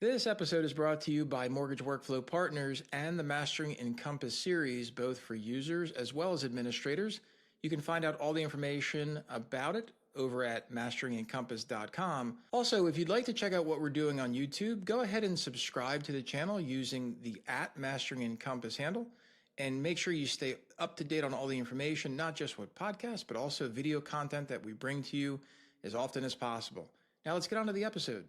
This episode is brought to you by Mortgage Workflow Partners and the Mastering Encompass series, both for users as well as administrators. You can find out all the information about it over at masteringencompass.com. Also, if you'd like to check out what we're doing on YouTube, go ahead and subscribe to the channel using the @MasteringEncompass handle. And make sure you stay up to date on all the information, not just with podcasts, but also video content that we bring to you as often as possible. Now let's get on to the episode.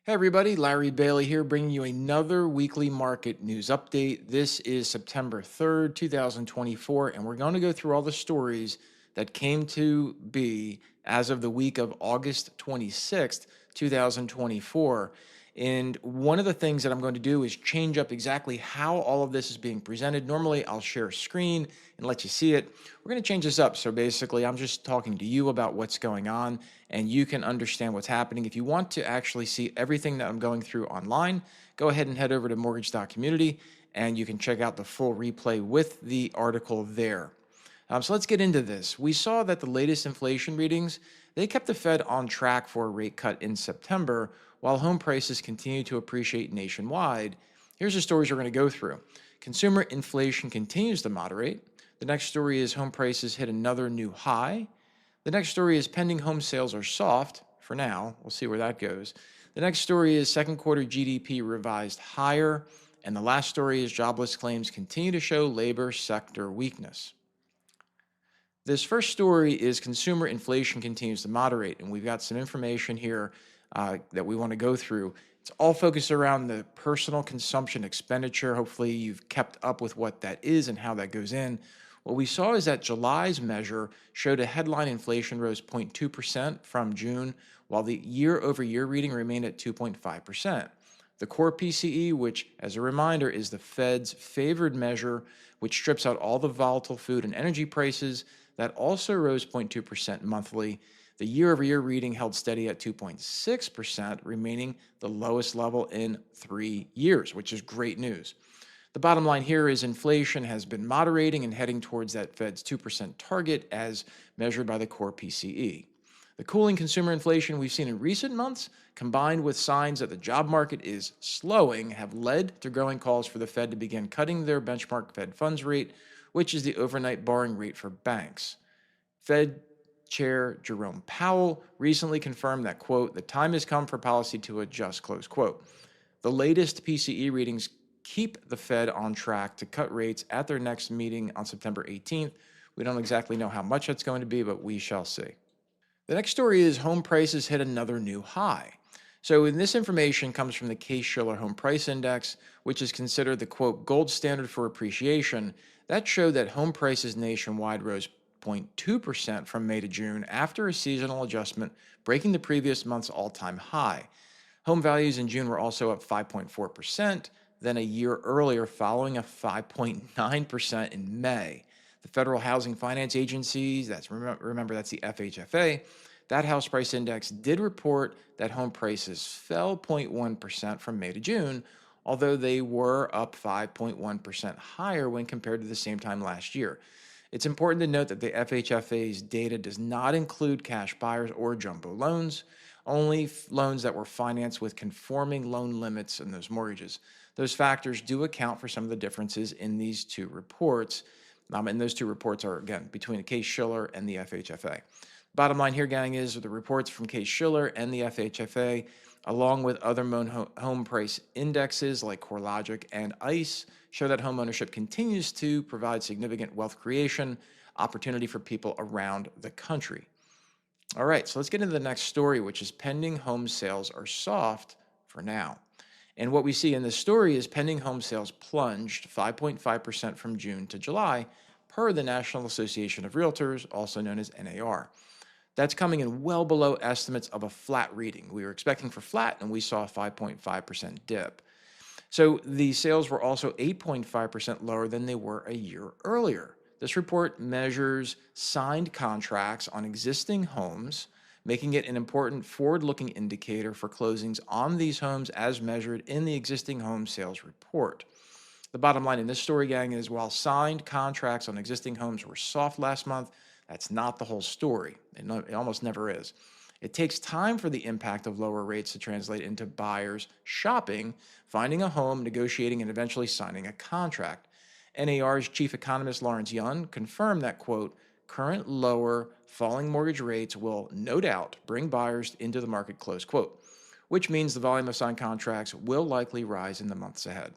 Hey everybody, Larry Bailey here, bringing you another weekly market news update. This is September 3rd, 2024, and we're going to go through all the stories that came to be as of the week of August 26th, 2024. And one of the things that I'm going to do is change up exactly how all of this is being presented. Normally, I'll share a screen and let you see it. We're going to change this up. So basically, I'm just talking to you about what's going on, and you can understand what's happening. If you want to actually see everything that I'm going through online, go ahead and head over to mortgage.community, and you can check out the full replay with the article there. So let's get into this. We saw that the latest inflation readings, they kept the Fed on track for a rate cut in September, while home prices continue to appreciate nationwide. Here's the stories we're going to go through. Consumer inflation continues to moderate. The next story is home prices hit another new high. The next story is pending home sales are soft for now. We'll see where that goes. The next story is second quarter GDP revised higher. And the last story is jobless claims continue to show labor sector weakness. This first story is consumer inflation continues to moderate, and we've got some information here that we want to go through. It's all focused around the personal consumption expenditure. Hopefully, you've kept up with what that is and how that goes in. What we saw is that July's measure showed a headline inflation rose 0.2% from June, while the year-over-year reading remained at 2.5%. The core PCE, which, as a reminder, is the Fed's favored measure, which strips out all the volatile food and energy prices, that also rose 0.2% monthly. The year-over-year reading held steady at 2.6%, remaining the lowest level in 3 years, which is great news. The bottom line here is inflation has been moderating and heading towards that Fed's 2% target as measured by the core PCE. The cooling consumer inflation we've seen in recent months, combined with signs that the job market is slowing, have led to growing calls for the Fed to begin cutting their benchmark Fed funds rate, which is the overnight borrowing rate for banks. Fed Chair Jerome Powell recently confirmed that, quote, the time has come for policy to adjust, close quote. The latest PCE readings keep the Fed on track to cut rates at their next meeting on September 18th. We don't exactly know how much that's going to be, but we shall see. The next story is home prices hit another new high. So this information comes from the Case-Shiller Home Price Index, which is considered the, quote, gold standard for appreciation. That showed that home prices nationwide rose 0.2% from May to June after a seasonal adjustment, breaking the previous month's all-time high. Home values in June were also up 5.4% than a year earlier, following a 5.9% in May. The Federal Housing Finance Agency, remember that's the FHFA, that house price index did report that home prices fell 0.1% from May to June, although they were up 5.1% higher when compared to the same time last year. It's important to note that the FHFA's data does not include cash buyers or jumbo loans, only loans that were financed with conforming loan limits in those mortgages. Those factors do account for some of the differences in these two reports. And those two reports are, again, between the Case-Shiller and the FHFA. Bottom line here, gang, is the reports from Case-Shiller and the FHFA, along with other home price indexes like CoreLogic and ICE, show that home ownership continues to provide significant wealth creation opportunity for people around the country. All right, so let's get into the next story, which is pending home sales are soft for now. And what we see in this story is pending home sales plunged 5.5% from June to July, per the National Association of Realtors, also known as NAR. That's coming in well below estimates of a flat reading. We were expecting for flat, and we saw a 5.5% dip. So the sales were also 8.5% lower than they were a year earlier. This report measures signed contracts on existing homes, making it an important forward-looking indicator for closings on these homes as measured in the existing home sales report. The bottom line in this story, gang, is while signed contracts on existing homes were soft last month, that's not the whole story. It almost never is. It takes time for the impact of lower rates to translate into buyers shopping, finding a home, negotiating, and eventually signing a contract. NAR's chief economist Lawrence Yun confirmed that, quote, current lower falling mortgage rates will no doubt bring buyers into the market, close quote, which means the volume of signed contracts will likely rise in the months ahead.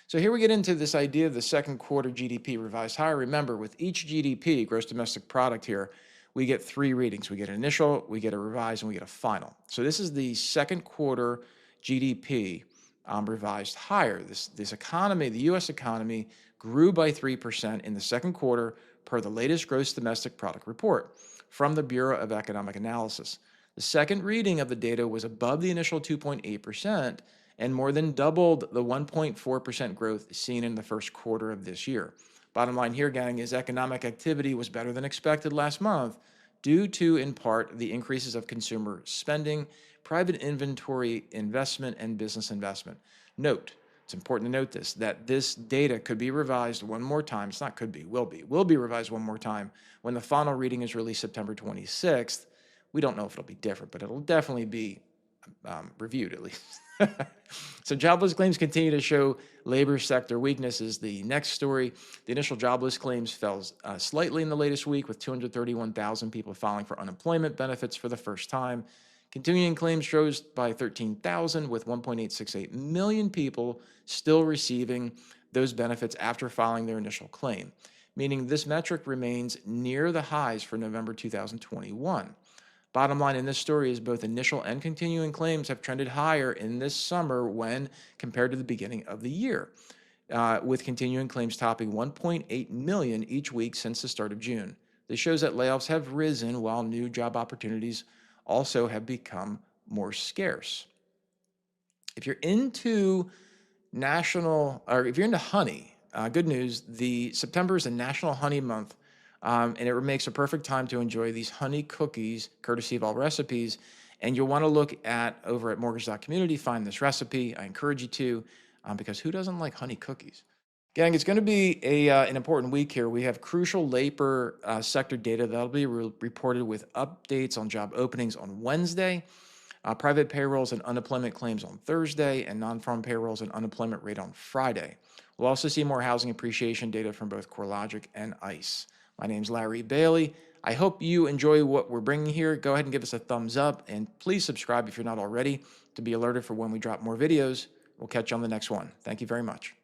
So here we get into this idea of the second quarter GDP revised higher. Remember, with each GDP, gross domestic product here, we get three readings. We get an initial, we get a revised, and we get a final. So this is the second quarter GDP revised higher. This economy, the U.S. economy, grew by 3% in the second quarter per the latest gross domestic product report from the Bureau of Economic Analysis. The second reading of the data was above the initial 2.8% and more than doubled the 1.4% growth seen in the first quarter of this year. Bottom line here, gang, is economic activity was better than expected last month due to, in part, the increases of consumer spending, private inventory investment, and business investment. Note, it's important to note this, that this data could be revised one more time. It's not could be, will be revised one more time when the final reading is released September 26th. We don't know if it'll be different, but it'll definitely be reviewed at least. So jobless claims continue to show labor sector weaknesses. The next story, the initial jobless claims fell slightly in the latest week with 231,000 people filing for unemployment benefits for the first time. Continuing claims rose by 13,000 with 1.868 million people still receiving those benefits after filing their initial claim, meaning this metric remains near the highs for November 2021. Bottom line in this story is both initial and continuing claims have trended higher in this summer when compared to the beginning of the year, with continuing claims topping 1.8 million each week since the start of June. This shows that layoffs have risen while new job opportunities also have become more scarce. If you're into if you're into honey, good news, September is a National Honey Month. And it makes a perfect time to enjoy these honey cookies, courtesy of All Recipes. And you'll want to look at over at mortgage.community, find this recipe. I encourage you to, because who doesn't like honey cookies? Gang, it's going to be an important week here. We have crucial labor sector data that'll be reported with updates on job openings on Wednesday, private payrolls and unemployment claims on Thursday, and non-farm payrolls and unemployment rate on Friday. We'll also see more housing appreciation data from both CoreLogic and ICE. My name's Larry Bailey. I hope you enjoy what we're bringing here. Go ahead and give us a thumbs up, and please subscribe if you're not already to be alerted for when we drop more videos. We'll catch you on the next one. Thank you very much.